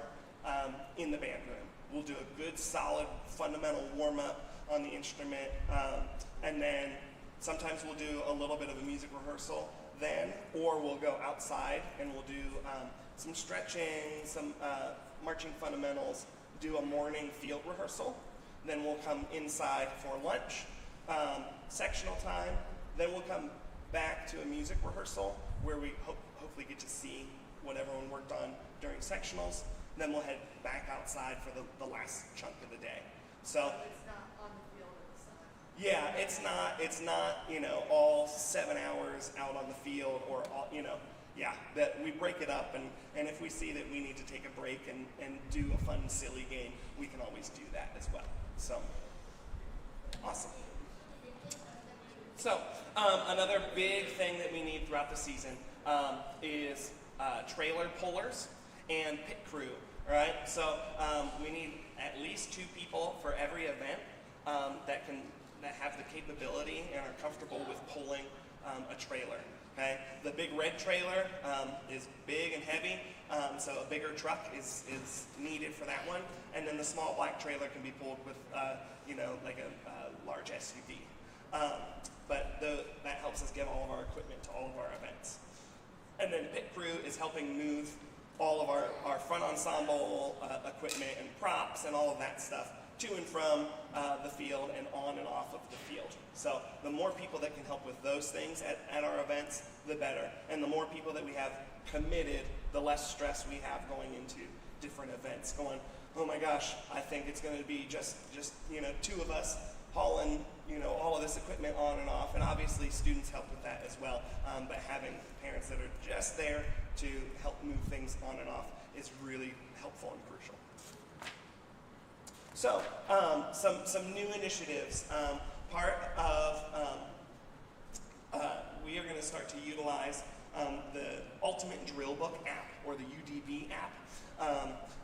in the band room. We'll do a good, solid, fundamental warm-up on the instrument, and then sometimes we'll do a little bit of a music rehearsal then, or we'll go outside and we'll do some stretching, some marching fundamentals, do a morning field rehearsal. Then we'll come inside for lunch, sectional time. Then we'll come back to a music rehearsal where we hopefully get to see what everyone worked on during sectionals. Then we'll head back outside for the last chunk of the day. So It's not on the field in the sun. yeah, it's not all 7 hours out on the field, or all, Yeah, that we break it up, and if we see that we need to take a break and do a fun, silly game, we can always do that as well. So, awesome. So, another big thing that we need throughout the season is trailer pullers and pit crew, all right? So, we need at least 2 people for every event that have the capability and are comfortable with pulling a trailer. Okay, the big red trailer is big and heavy, so a bigger truck is needed for that one. And then the small black trailer can be pulled with, like a large SUV. But that helps us get all of our equipment to all of our events. And then pit crew is helping move all of our front ensemble equipment and props and all of that stuff to and from the field and on and off of the field. So the more people that can help with those things at our events, the better. And the more people that we have committed, the less stress we have going into different events. Going, oh my gosh, I think it's going to be just 2 of us hauling all of this equipment on and off. And obviously students help with that as well. But having parents that are just there to help move things on and off is really helpful and crucial. So, some new initiatives. Part of, we are going to start to utilize the Ultimate Drill Book app, or the UDB app.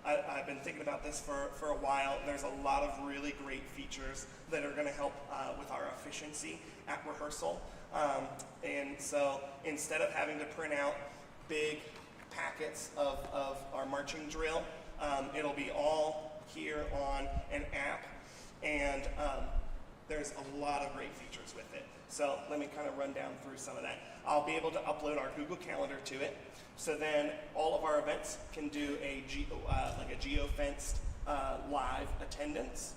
I've been thinking about this for a while. There's a lot of really great features that are going to help with our efficiency at rehearsal. And so instead of having to print out big packets of our marching drill, it'll be all here on an app, and there's a lot of great features with it. So let me kind of run down through some of that. I'll be able to upload our Google Calendar to it, so then all of our events can do a geo-fenced live attendance.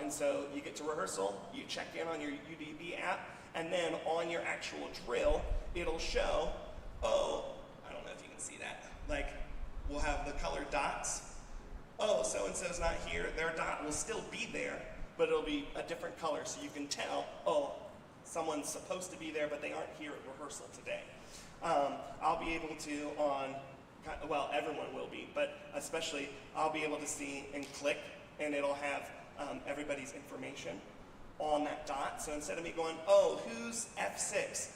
And so you get to rehearsal, you check in on your UDB app, and then on your actual drill, it'll show, I don't know if you can see that, like we'll have the colored dots. So-and-so's not here, their dot will still be there, but it'll be a different color, so you can tell, someone's supposed to be there, but they aren't here at rehearsal today. I'll be able to, everyone will be, but especially I'll be able to see and click, and it'll have everybody's information on that dot. So instead of me going, who's F6?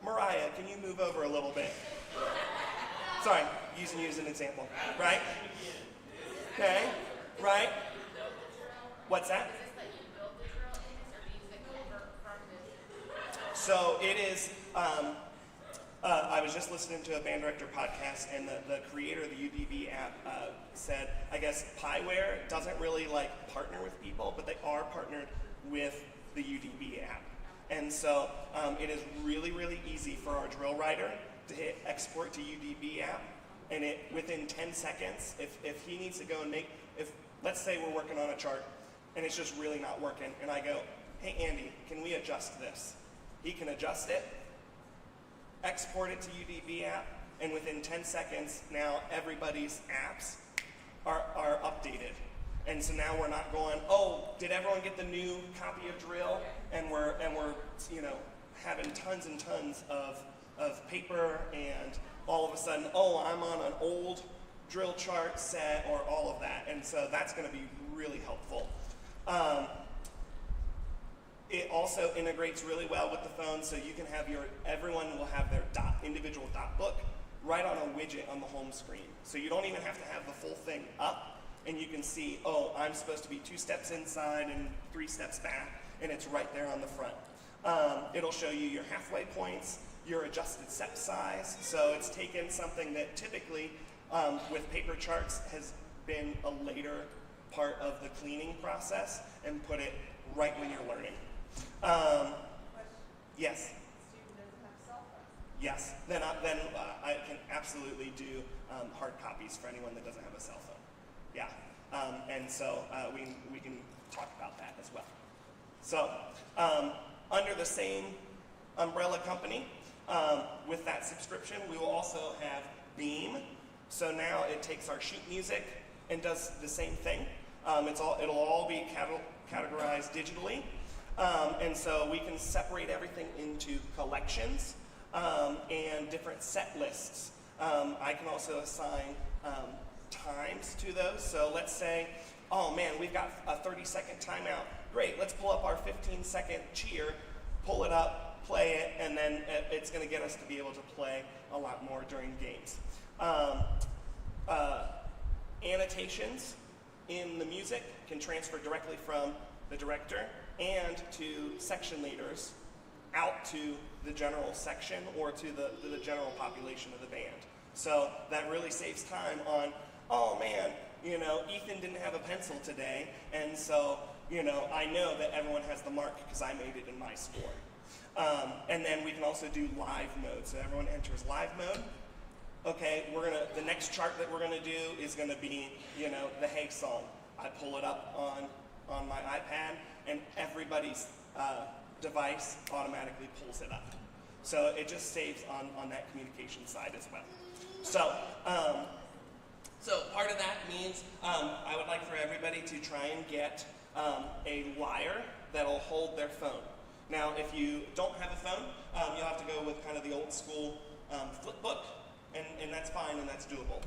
Mariah, can you move over a little bit? Sorry, using you as an example, right? Okay, right? What's that? So it is, I was just listening to a band director podcast, and the creator of the UDB app said, I guess Pieware doesn't really partner with people, but they are partnered with the UDB app. And so it is really, really easy for our drill writer to hit export to UDB app, and within 10 seconds, if he needs to go and let's say we're working on a chart and it's just really not working, and I go, hey Andy, can we adjust this? He can adjust it, export it to UDB app, and within 10 seconds, now everybody's apps are updated. And so now we're not going, did everyone get the new copy of drill? And we're having tons and tons of paper, and all of a sudden, I'm on an old drill chart set, or all of that. And so that's going to be really helpful. It also integrates really well with the phone, so you can have everyone will have their individual dot book right on a widget on the home screen. So you don't even have to have the full thing up, and you can see, I'm supposed to be 2 steps inside and 3 steps back, and it's right there on the front. It'll show you your halfway points, your adjusted step size. So it's taken something that typically with paper charts has been a later part of the cleaning process and put it right when you're learning. Yes? Student doesn't have a cell phone. Yes. Then I can absolutely do hard copies for anyone that doesn't have a cell phone. Yeah. And so we can talk about that as well. So under the same umbrella company, with that subscription, we will also have Beam. So now it takes our sheet music and does the same thing. It'll all be categorized digitally. And so we can separate everything into collections. and different set lists. I can also assign times to those. So let's say, oh man, we've got a 30-second timeout. Great, let's pull up our 15-second cheer, pull it up, play it, and then it's going to get us to be able to play a lot more during games. Annotations in the music can transfer directly from the director and to section leaders out to the general section or to the general population of the band. So that really saves time on, oh man, Ethan didn't have a pencil today, and so, I know that everyone has the mark because I made it in my score. And then we can also do live mode. So everyone enters live mode. Okay, the next chart that we're gonna do is gonna be, the Hey song. I pull it up on my iPad, and everybody's device automatically pulls it up. So it just saves on that communication side as well. So part of that means I would like for everybody to try and get a lyre that'll hold their phone. Now, if you don't have a phone, you'll have to go with kind of the old school flip book, and that's fine and that's doable.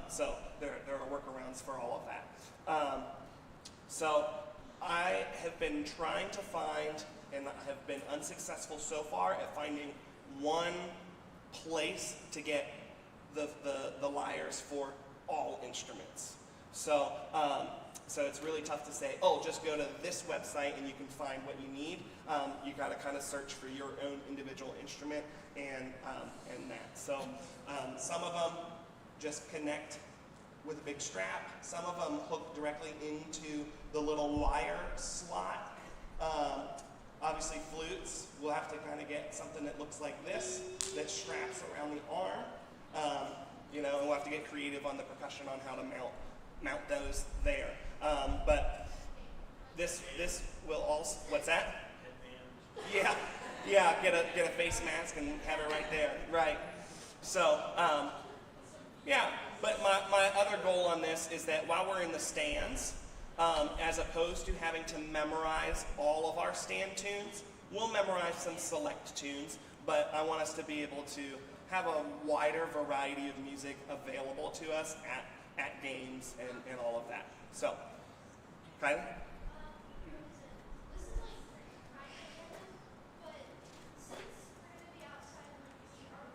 So there are workarounds for all of that. So I have been trying to find, and I have been unsuccessful so far at finding one place to get the lyres for all instruments. So it's really tough to say, oh, just go to this website and you can find what you need. You got to kind of search for your own individual instrument and that. So some of them just connect with a big strap. Some of them hook directly into the little lyre slot. Obviously flutes, we'll have to kind of get something that looks like this, that straps around the arm. And we'll have to get creative on the percussion on how to mount those there. But this will also, what's that? Yeah, get a face mask and have it right there, right. So, but my other goal on this is that while we're in the stands, as opposed to having to memorize all of our stand tunes, we'll memorize some select tunes, but I want us to be able to have a wider variety of music available to us at games and all of that. So, Kylie? This is like kind of random, but since we're going to be outside and our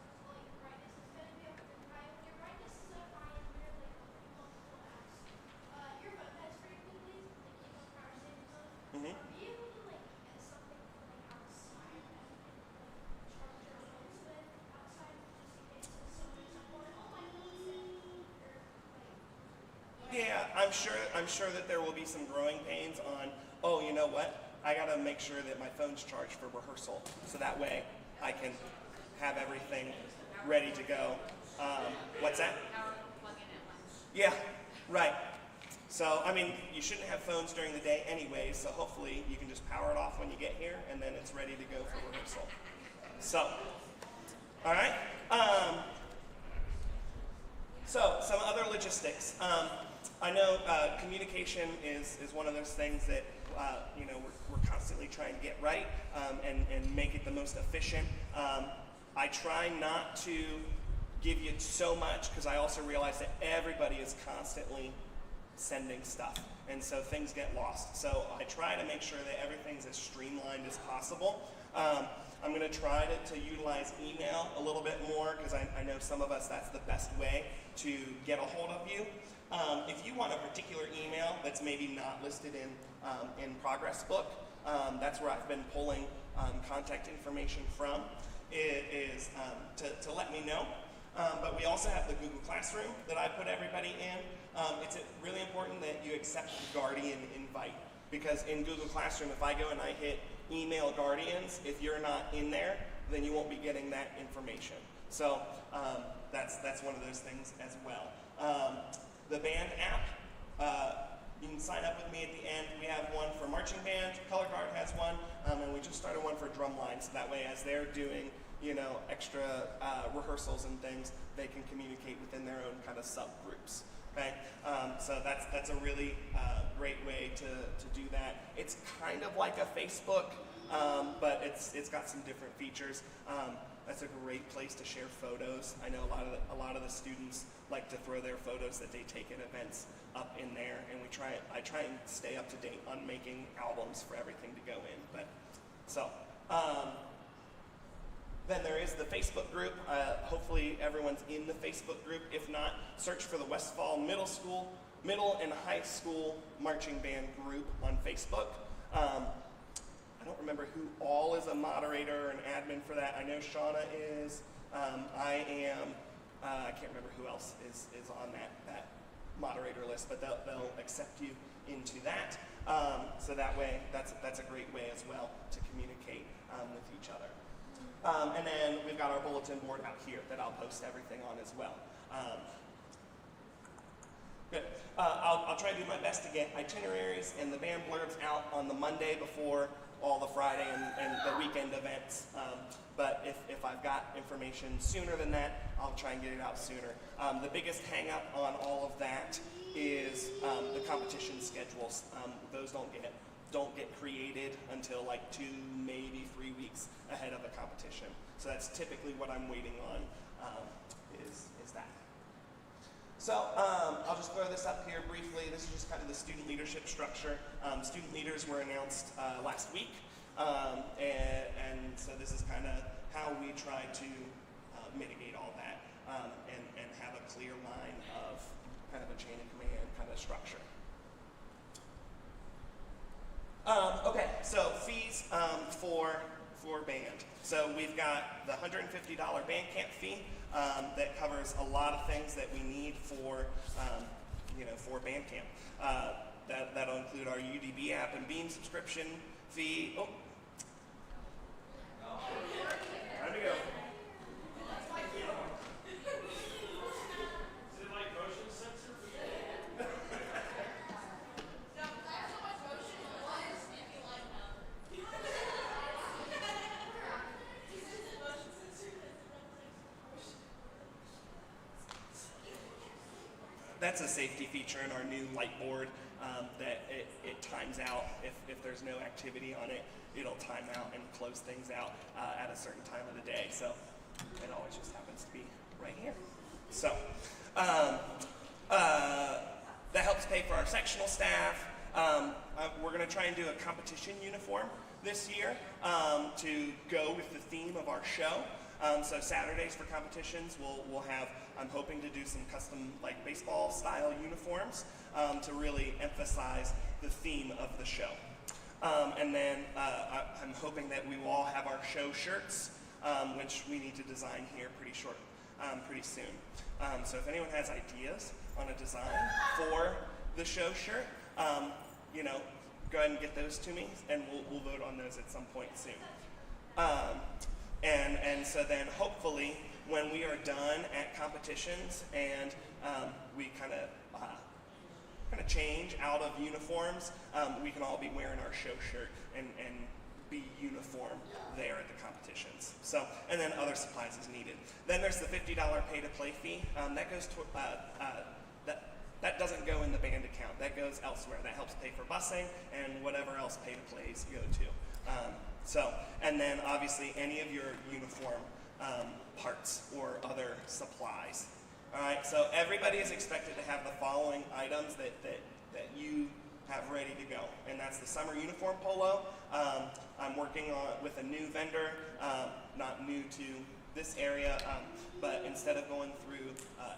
brightness is going to be up really high, when your brightness is up high and you're like opening multiple apps, your heads pretty quickly, like keep on power savings on. Mm-hmm. Are you able to like get something from like outside that you can like charge your phones with outside just in case like somebody's like, oh my phone's dead, or like Yeah, I'm sure that there will be some growing pains on, oh, you know what? I gotta make sure that my phone's charged for rehearsal, so that way I can have everything ready to go. What's that? Yeah, right. So, you shouldn't have phones during the day anyway, so hopefully you can just power it off when you get here, and then it's ready to go for rehearsal. So, all right. So, some other logistics. I know communication is one of those things that we're constantly trying to get right and make it the most efficient. I try not to give you so much because I also realize that everybody is constantly sending stuff, and so things get lost. So I try to make sure that everything's as streamlined as possible. I'm going to try to utilize email a little bit more because I know some of us that's the best way to get a hold of you. If you want a particular email that's maybe not listed in Progress Book, that's where I've been pulling contact information from, is to let me know. But we also have the Google Classroom that I put everybody in. It's really important that you accept the Guardian invite, because in Google Classroom, if I go and I hit email Guardians, if you're not in there, then you won't be getting that information. So that's one of those things as well. The band app, you can sign up with me at the end. We have one for marching band, Color Guard has one, and we just started one for drumline, so that way as they're doing extra rehearsals and things, they can communicate within their own kind of subgroups. Okay, so that's a really great way to do that. It's kind of like a Facebook but it's got some different features. That's a great place to share photos. I know a lot of the students like to throw their photos that they take at events up in there, and I try and stay up to date on making albums for everything to go in. But so. Then there is the Facebook group. Hopefully everyone's in the Facebook group. If not, search for the Westfall Middle and High School Marching Band group on Facebook. I don't remember who all is a moderator or an admin for that. I know Shauna is. I am. I can't remember who else is on that moderator list, but they'll accept you into that. So that way, that's a great way as well to communicate with each other. And then we've got our bulletin board out here that I'll post everything on as well. Good. I'll try to do my best to get itineraries and the band blurbs out on the Monday before all the Friday and the weekend events. But if I've got information sooner than that, I'll try and get it out sooner. The biggest hang up on all of that is the competition schedules. Those don't get created until like 2, maybe 3 weeks ahead of the competition. So that's typically what I'm waiting on, is that. So I'll just throw this up here briefly. This is just kind of the student leadership structure. Student leaders were announced last week, and so this is kind of how we try to mitigate all that and have a clear line of kind of a chain of command kind of structure. Okay, so fees for band. So we've got the $150 band camp fee that covers a lot of things that we need for band camp. That'll include our UDB app and Beam subscription fee. Oh, time to go. Is it like motion sensor? That's a safety feature in our new light board that it times out. If there's no activity on it, it'll time out and close things out at a certain time of the day. So it always just happens to be right here. So that helps pay for our sectional staff. We're going to try and do a competition uniform this year to go with the theme of our show. So Saturdays for competitions, we'll have, I'm hoping to do some custom like baseball style uniforms to really emphasize the theme of the show. And then I'm hoping that we will all have our show shirts, which we need to design here pretty soon. So if anyone has ideas on a design for the show shirt, go ahead and get those to me, and we'll vote on those at some point soon. And so then hopefully when we are done at competitions and we kind of change out of uniforms, we can all be wearing our show shirt and be uniform there at the competitions. So, and then other supplies as needed. Then there's the $50 pay-to-play fee. That goes to that doesn't go in the band account. That goes elsewhere. That helps pay for busing and whatever else pay-to-plays go to. And then obviously any of your uniform parts or other supplies. All right, so everybody is expected to have the following items that you have ready to go, and that's the summer uniform polo. I'm working with a new vendor, not new to this area, but instead of going through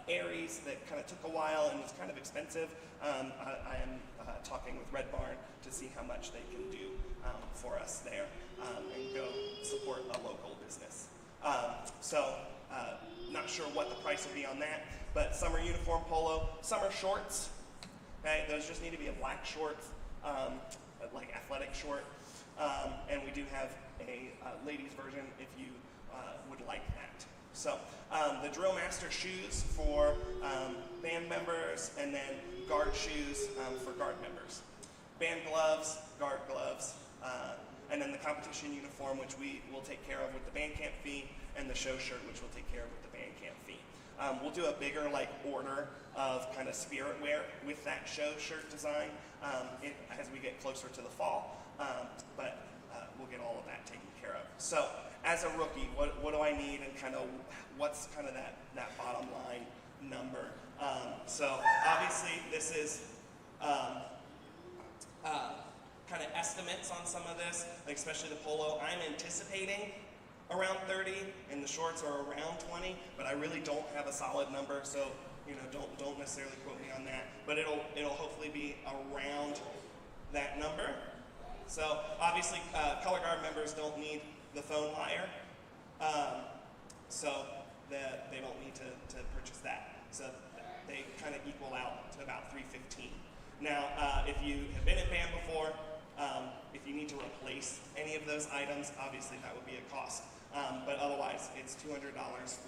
Aries that kind of took a while and was kind of expensive, I am talking with Red Barn to see how much they can do for us there and go support a local business. Not sure what the price will be on that, but summer uniform polo, summer shorts, okay, those just need to be a black short, like athletic short, and we do have a ladies version if you would like that. So the Drill Master shoes for band members, and then guard shoes for guard members. Band gloves, guard gloves, and then the competition uniform, which we will take care of with the band camp fee, and the show shirt, which we'll take care of with the band camp fee. We'll do a bigger order of kind of spirit wear with that show shirt design as we get closer to the fall. But we'll get all of that taken care of. So as a rookie, what do I need, and kind of what's kind of that bottom line number? So obviously this is kind of estimates on some of this, like especially the polo. I'm anticipating around 30, and the shorts are around 20, but I really don't have a solid number, so don't necessarily quote me on that. But it'll hopefully be around that number. So obviously, color guard members don't need the phone wire, so that they don't need to purchase that. So they kind of equal out to about $315. Now, if you have been in band before, if you need to replace any of those items, obviously that would be a cost. But otherwise, it's $200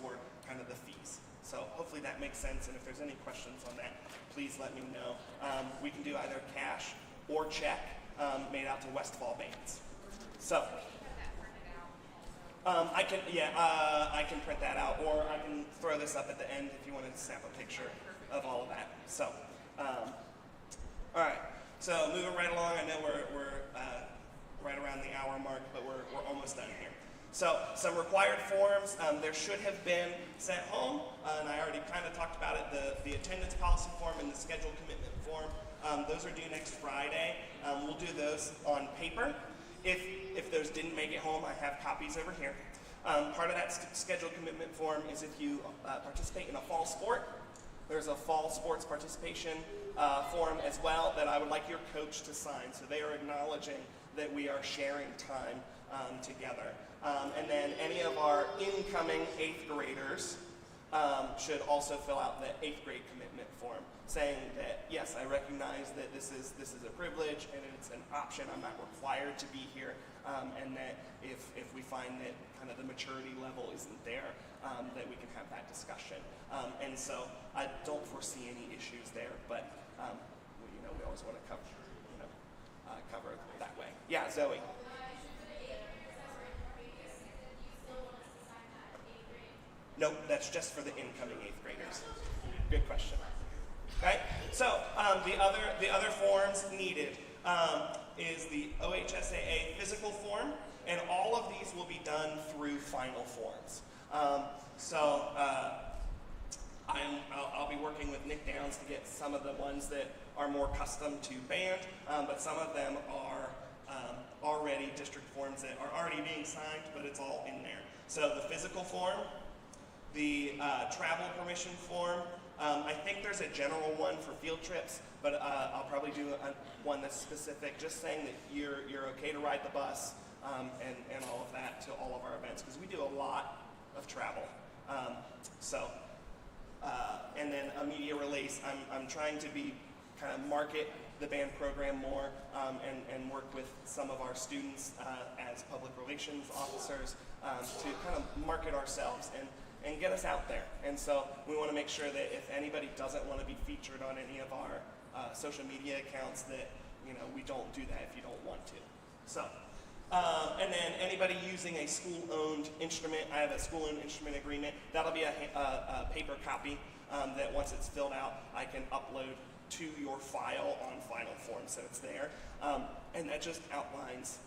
for kind of the fees. So hopefully that makes sense, and if there's any questions on that, please let me know. We can do either cash or check made out to Westfall bands. So I can print that out, or I can throw this up at the end if you want to snap a picture of all of that. So, all right. So moving right along, I know we're right around the hour mark, but we're almost done here. So some required forms, there should have been sent home, and I already kind of talked about it, the attendance policy form and the schedule commitment form. Those are due next Friday. We'll do those on paper. If those didn't make it home, I have copies over here. Part of that schedule commitment form is if you participate in a fall sport. There's a fall sports participation form as well that I would like your coach to sign. So they are acknowledging that we are sharing time together. And then any of our incoming 8th graders should also fill out the 8th grade commitment form, saying that yes, I recognize that this is a privilege and it's an option. I'm not required to be here, and that if we find that kind of the maturity level isn't there, that we can have that discussion. And so I don't foresee any issues there, but we always want to cover it that way. Yeah, Zoe. Nope, that's just for the incoming 8th graders. Good question. Okay, so the other forms needed is the OHSAA physical form, and all of these will be done through final forms. I'll be working with Nick Downs to get some of the ones that are more custom to band, but some of them are already district forms that are already being signed, but it's all in there. So the physical form, the travel permission form, I think there's a general one for field trips, but I'll probably do one that's specific, just saying that you're okay to ride the bus and all of that to all of our events, because we do a lot of travel. And then a media release. I'm trying to kind of market the band program more and work with some of our students as public relations officers to kind of market ourselves and get us out there. And so we want to make sure that if anybody doesn't want to be featured on any of our social media accounts, that we don't do that if you don't want to. So, and then anybody using a school-owned instrument, I have a school-owned instrument agreement. That'll be a paper copy that once it's filled out, I can upload to your file on final form, so it's there. And that just outlines,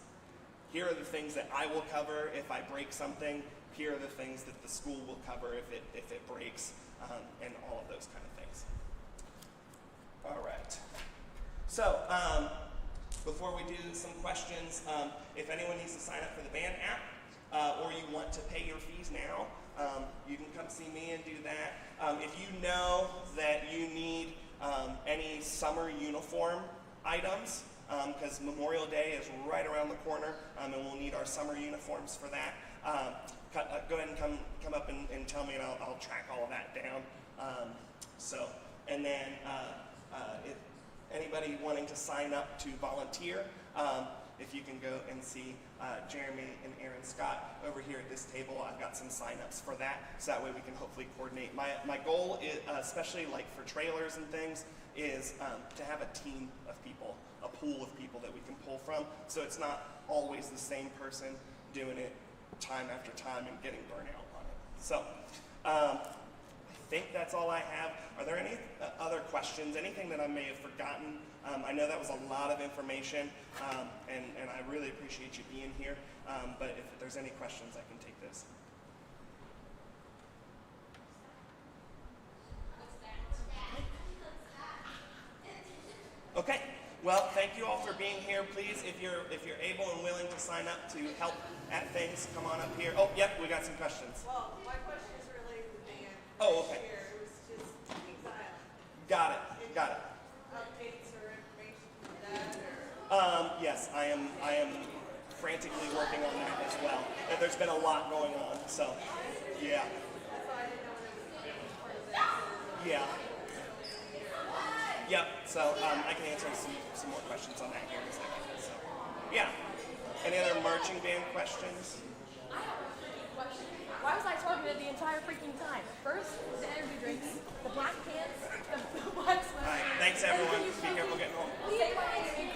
here are the things that I will cover if I break something. Here are the things that the school will cover if it breaks, and all of those kind of things. All right. So before we do some questions, if anyone needs to sign up for the band app, or you want to pay your fees now, you can come see me and do that. If you know that you need any summer uniform items, because Memorial Day is right around the corner, and we'll need our summer uniforms for that. Go ahead and come up and tell me, and I'll track all of that down. And then if anybody wanting to sign up to volunteer, if you can go and see Jeremy and Aaron Scott over here at this table, I've got some sign-ups for that, so that way we can hopefully coordinate. My goal is, especially like for trailers and things, is to have a team of people, a pool of people that we can pull from, so it's not always the same person doing it time after time and getting burnout on it. So I think that's all I have. Are there any other questions? Anything that I may have forgotten? I know that was a lot of information, and I really appreciate you being here. But if there's any questions, I can take this. Okay. Well, thank you all for being here. Please, if you're able and willing to sign up to help at things, come on up here. Oh, yep, we got some questions. Well, my question is related to Dan. Oh, okay. Here, it was just exile. Got it. Updates or information from that, or? Yes, I am frantically working on that as well. And there's been a lot going on, so yeah. That's why I didn't know whether it was part of that. Yeah. Yep. So I can answer some more questions on that here in a second. So yeah. Any other marching band questions? I have a freaking question. Why was I targeted the entire freaking time? First, the energy drinks, the black pants, the black sweater. All right. Thanks everyone. Be careful getting home. Say my name in